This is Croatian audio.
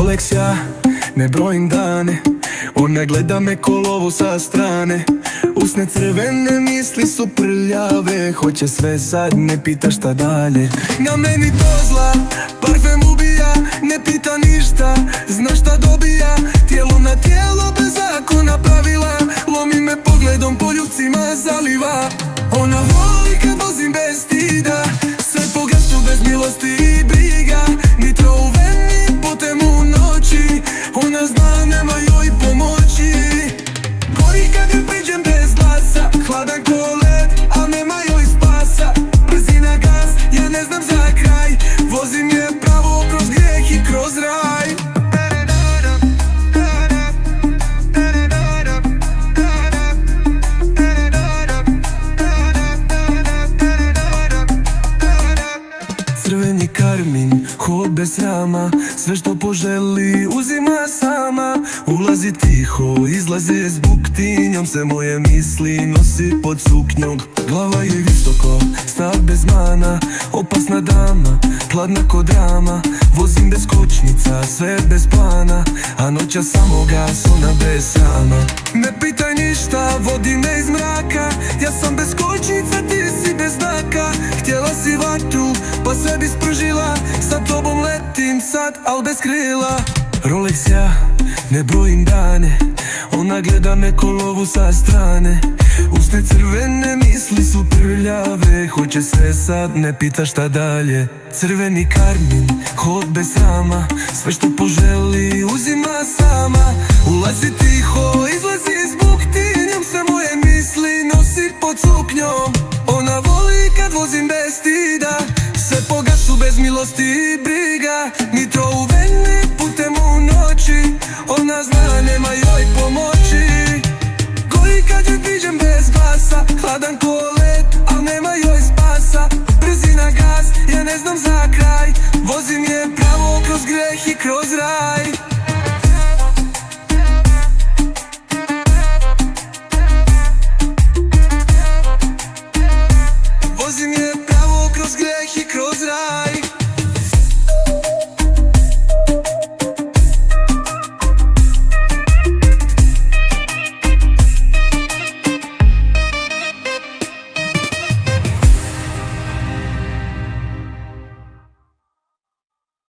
Rolex ja ne brojim dane, ona gleda me ko lovu sa strane. Usne crvene, misli su prljave, hoće sve sad, ne pita šta dalje. Na meni dozla, parfem ubija, ne pita ništa, zna šta dobija. Tijelo na tijelo, bez zakona pravila, lomi me pogledom, po ljubcima zaliva. Ona voli kad vozim bez stida, sve po gasu bez milosti i briga. Nitro u veni, putem u noći, ona zna nema joj pomoći. Gori kad joj priđem bez glasa, hladan ko led, a nema joj spasa. Brzina gas, ja ne znam za kraj, vozim je pravo kroz grijeh i kroz raj. Crveni karmin, hod bez srama, sve što poželi uzima sama. Ulazi tiho, izlaze s buktinjom, sve moje misli nosi pod suknjom. Glava je visoko, stav bez mana, opasna dama, hladna ko drama. Vozim bez kočnica, sve bez plana, a noća samo gas, ona bez sama. Ne pitaj ništa, vodi me iz mraka, ja sam bez kočnica, ti si bez znaka. Htjela si vatru, pa sve bi spržila, sa tobom letim sad, al bez krila. Rolex ja ne brojim dane, ona gleda me ko lovu sa strane. Usne crvene, misli su prljave, hoće sve sad, ne pita šta dalje. Crveni karmin, hod bez srama, sve što poželi uzima sama. Ulazi tiho, izlazi s buktinjom, sve moje misli nosi pod suknjom. Ona voli kad vozim bez stida, sve po gasu bez milosti i briga. Nitro u veni, putem u noći, ona zna nema joj pomoći. Gori kad joj priđem bez glasa, hladan ko led, al nema joj spasa. Brzina gas, ja ne znam za kraj, vozim je pravo kroz grijeh i kroz raj.